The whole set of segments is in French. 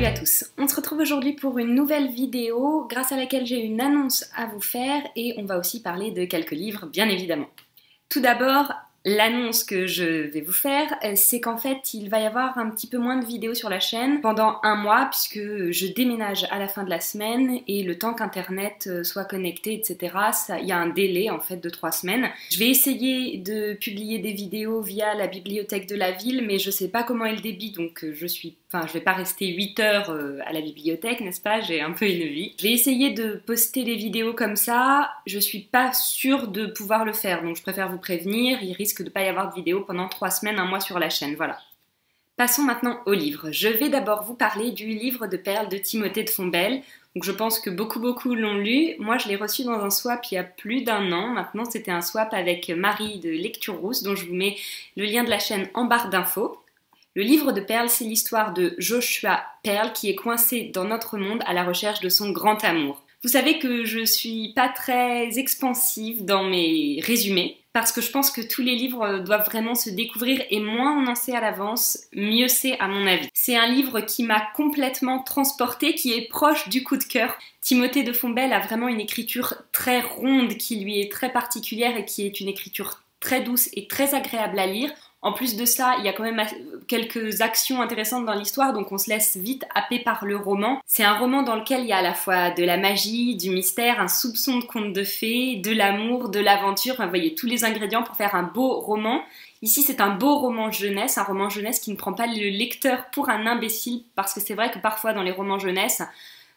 à tous, on se retrouve aujourd'hui pour une nouvelle vidéo grâce à laquelle j'ai une annonce à vous faire et on va aussi parler de quelques livres bien évidemment. Tout d'abord, l'annonce que je vais vous faire, c'est qu'en fait il va y avoir un petit peu moins de vidéos sur la chaîne pendant un mois puisque je déménage à la fin de la semaine et le temps qu'internet soit connecté etc, il y a un délai en fait de 3 semaines. Je vais essayer de publier des vidéos via la bibliothèque de la ville mais je sais pas comment est le débit donc je vais pas rester 8 heures à la bibliothèque, n'est-ce pas? J'ai un peu une vie. Je vais essayer de poster les vidéos comme ça, je suis pas sûre de pouvoir le faire donc je préfère vous prévenir, il risque de ne pas y avoir de vidéo pendant 3 semaines, un mois sur la chaîne, voilà. Passons maintenant au livre. Je vais d'abord vous parler du livre de perles de Timothée de Fontbelle. Donc je pense que beaucoup l'ont lu. Moi je l'ai reçu dans un swap il y a plus d'1 an. Maintenant c'était un swap avec Marie de Lecture Rousse dont je vous mets le lien de la chaîne en barre d'infos. Le livre de perles, c'est l'histoire de Joshua Perle qui est coincé dans notre monde à la recherche de son grand amour. Vous savez que je suis pas très expansive dans mes résumés parce que je pense que tous les livres doivent vraiment se découvrir et moins on en sait à l'avance, mieux c'est à mon avis. C'est un livre qui m'a complètement transportée, qui est proche du coup de cœur. Timothée de Fontbelle a vraiment une écriture très ronde qui lui est très particulière et qui est une écriture très douce et très agréable à lire. En plus de ça, il y a quand même quelques actions intéressantes dans l'histoire, donc on se laisse vite happer par le roman. C'est un roman dans lequel il y a à la fois de la magie, du mystère, un soupçon de conte de fées, de l'amour, de l'aventure, enfin, vous voyez tous les ingrédients pour faire un beau roman. Ici, c'est un beau roman jeunesse, un roman jeunesse qui ne prend pas le lecteur pour un imbécile, parce que c'est vrai que parfois dans les romans jeunesse,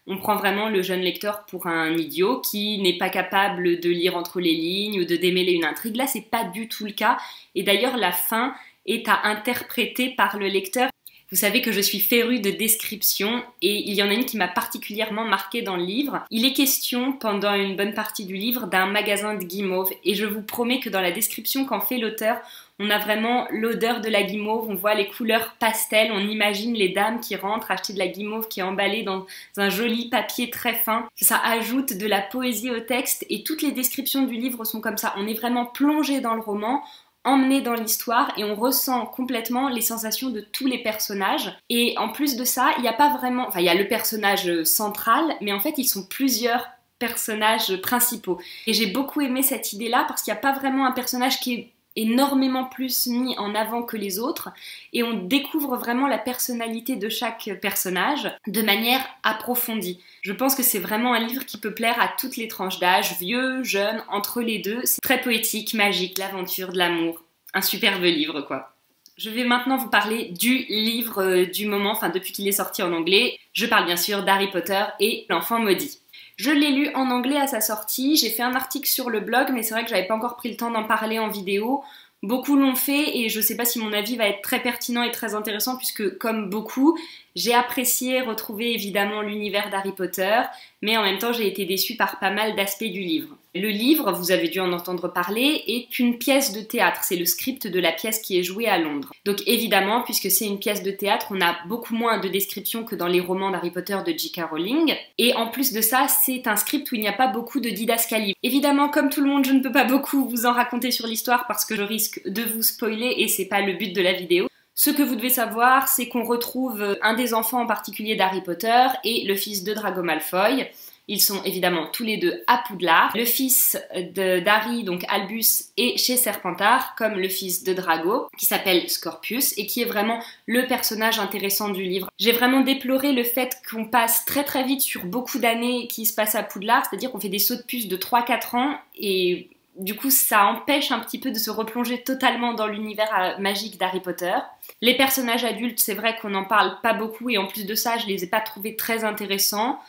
on prend vraiment le jeune lecteur pour un idiot qui n'est pas capable de lire entre les lignes ou de démêler une intrigue. Là, c'est pas du tout le cas. Et d'ailleurs, la fin est à interpréter par le lecteur. Vous savez que je suis férue de descriptions et il y en a une qui m'a particulièrement marquée dans le livre. Il est question, pendant une bonne partie du livre, d'un magasin de guimauve et je vous promets que dans la description qu'en fait l'auteur, on a vraiment l'odeur de la guimauve, on voit les couleurs pastel, on imagine les dames qui rentrent acheter de la guimauve qui est emballée dans un joli papier très fin. Ça ajoute de la poésie au texte et toutes les descriptions du livre sont comme ça. On est vraiment plongé dans le roman, emmené dans l'histoire et on ressent complètement les sensations de tous les personnages. Et en plus de ça, il n'y a pas vraiment... Enfin, il y a le personnage central, mais en fait, ils sont plusieurs personnages principaux. Et j'ai beaucoup aimé cette idée-là parce qu'il n'y a pas vraiment un personnage qui est énormément plus mis en avant que les autres et on découvre vraiment la personnalité de chaque personnage de manière approfondie. Je pense que c'est vraiment un livre qui peut plaire à toutes les tranches d'âge, vieux, jeunes, entre les deux. C'est très poétique, magique, l'aventure, de l'amour. Un superbe livre quoi. Je vais maintenant vous parler du livre du moment, enfin depuis qu'il est sorti en anglais. Je parle bien sûr d'Harry Potter et l'Enfant Maudit. Je l'ai lu en anglais à sa sortie, j'ai fait un article sur le blog, mais c'est vrai que j'avais pas encore pris le temps d'en parler en vidéo. Beaucoup l'ont fait et je sais pas si mon avis va être très pertinent et très intéressant puisque, comme beaucoup, j'ai apprécié retrouver évidemment l'univers d'Harry Potter, mais en même temps j'ai été déçue par pas mal d'aspects du livre. Le livre, vous avez dû en entendre parler, est une pièce de théâtre, c'est le script de la pièce qui est jouée à Londres. Donc évidemment, puisque c'est une pièce de théâtre, on a beaucoup moins de descriptions que dans les romans d'Harry Potter de J.K. Rowling, et en plus de ça, c'est un script où il n'y a pas beaucoup de didascalie. Évidemment, comme tout le monde, je ne peux pas beaucoup vous en raconter sur l'histoire parce que je risque de vous spoiler et c'est pas le but de la vidéo. Ce que vous devez savoir, c'est qu'on retrouve un des enfants en particulier d'Harry Potter et le fils de Drago Malfoy. Ils sont évidemment tous les deux à Poudlard. Le fils d'Harry, donc Albus, est chez Serpentard, comme le fils de Drago, qui s'appelle Scorpius, et qui est vraiment le personnage intéressant du livre. J'ai vraiment déploré le fait qu'on passe très vite sur beaucoup d'années qui se passent à Poudlard, c'est-à-dire qu'on fait des sauts de puce de 3-4 ans, et du coup ça empêche un petit peu de se replonger totalement dans l'univers magique d'Harry Potter. Les personnages adultes, c'est vrai qu'on n'en parle pas beaucoup, et en plus de ça, je les ai pas trouvés très intéressants.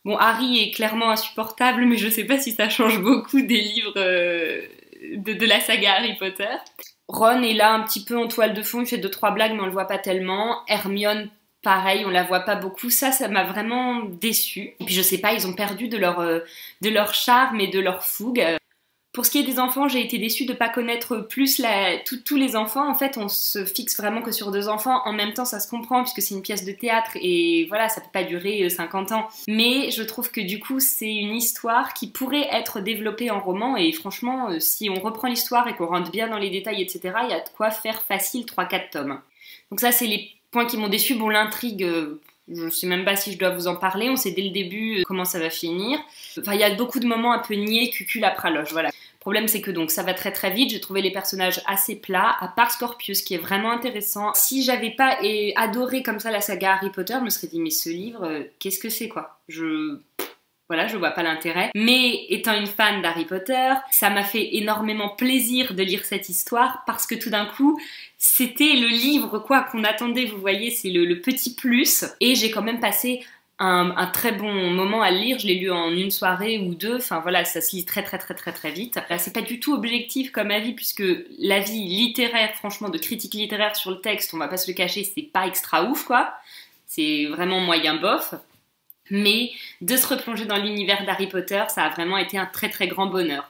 Bon, Harry est clairement insupportable, mais je sais pas si ça change beaucoup des livres de la saga Harry Potter. Ron est là un petit peu en toile de fond, il fait 2-3 blagues, mais on le voit pas tellement. Hermione, pareil, on la voit pas beaucoup. Ça m'a vraiment déçue. Et puis je sais pas, ils ont perdu de leur charme et de leur fougue. Pour ce qui est des enfants, j'ai été déçue de ne pas connaître plus tous les enfants. En fait, on se fixe vraiment que sur 2 enfants. En même temps, ça se comprend puisque c'est une pièce de théâtre et voilà, ça peut pas durer 50 ans. Mais je trouve que du coup, c'est une histoire qui pourrait être développée en roman et franchement, si on reprend l'histoire et qu'on rentre bien dans les détails, etc., il y a de quoi faire facile 3-4 tomes. Donc ça, c'est les points qui m'ont déçue. Bon, l'intrigue, Je sais même pas si je dois vous en parler, on sait dès le début comment ça va finir. Enfin, il y a beaucoup de moments un peu niais, cucul-apraloche, voilà. Le problème, c'est que donc ça va très très vite, j'ai trouvé les personnages assez plats, à part Scorpius, qui est vraiment intéressant. Si j'avais pas adoré comme ça la saga Harry Potter, je me serais dit, mais ce livre, qu'est-ce que c'est quoi? Voilà, je vois pas l'intérêt. Mais étant une fan d'Harry Potter, ça m'a fait énormément plaisir de lire cette histoire parce que tout d'un coup, c'était le livre quoi qu'on attendait, vous voyez, c'est le petit plus. Et j'ai quand même passé un très bon moment à le lire, je l'ai lu en une soirée ou deux, enfin voilà, ça se lit très vite. Là, c'est pas du tout objectif comme avis puisque l'avis littéraire, franchement, de critique littéraire sur le texte, on va pas se le cacher, c'est pas extra ouf quoi. C'est vraiment moyen bof. Mais de se replonger dans l'univers d'Harry Potter, ça a vraiment été un très grand bonheur.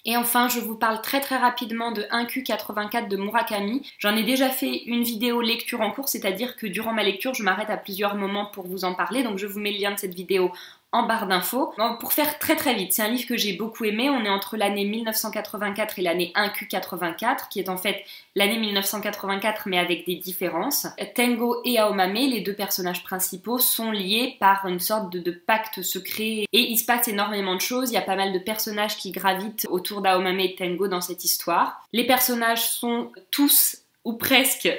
Et enfin, je vous parle très rapidement de 1Q84 de Murakami. J'en ai déjà fait une vidéo lecture en cours, c'est-à-dire que durant ma lecture, je m'arrête à plusieurs moments pour vous en parler, donc je vous mets le lien de cette vidéo en barre d'infos. Pour faire très vite, c'est un livre que j'ai beaucoup aimé, on est entre l'année 1984 et l'année 1Q84, qui est en fait l'année 1984 mais avec des différences. Tengo et Aomame, les deux personnages principaux, sont liés par une sorte de pacte secret et il se passe énormément de choses, il y a pas mal de personnages qui gravitent autour d'Aomame et Tengo dans cette histoire. Les personnages sont tous ou presque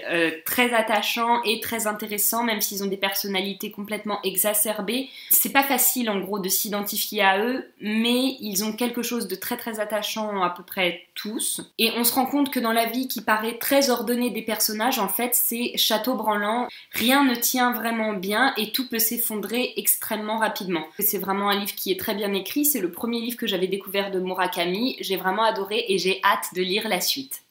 très attachants et très intéressants, même s'ils ont des personnalités complètement exacerbées. C'est pas facile en gros de s'identifier à eux, mais ils ont quelque chose de très attachant à peu près tous. Et on se rend compte que dans la vie qui paraît très ordonnée des personnages, en fait c'est château branlant, rien ne tient vraiment bien et tout peut s'effondrer extrêmement rapidement. C'est vraiment un livre qui est très bien écrit, c'est le premier livre que j'avais découvert de Murakami, j'ai vraiment adoré et j'ai hâte de lire la suite.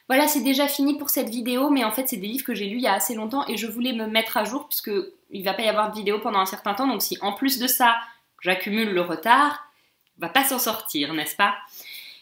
Voilà, c'est déjà fini pour cette vidéo, mais en fait c'est des livres que j'ai lus il y a assez longtemps et je voulais me mettre à jour puisque il va pas y avoir de vidéo pendant un certain temps, donc si en plus de ça j'accumule le retard, on va pas s'en sortir, n'est-ce pas?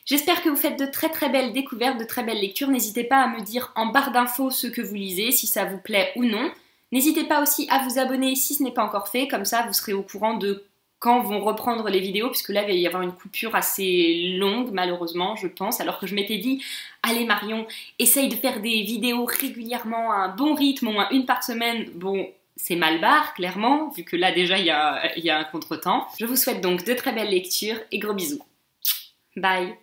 J'espère que vous faites de très belles découvertes, de très belles lectures. N'hésitez pas à me dire en barre d'infos ce que vous lisez, si ça vous plaît ou non. N'hésitez pas aussi à vous abonner si ce n'est pas encore fait, comme ça vous serez au courant de quand vont reprendre les vidéos, puisque là il va y avoir une coupure assez longue malheureusement je pense, alors que je m'étais dit allez Marion, essaye de faire des vidéos régulièrement à un bon rythme, au moins une par semaine. Bon, c'est mal barre clairement, vu que là déjà il y a un contretemps. Je vous souhaite donc de très belles lectures et gros bisous. Bye.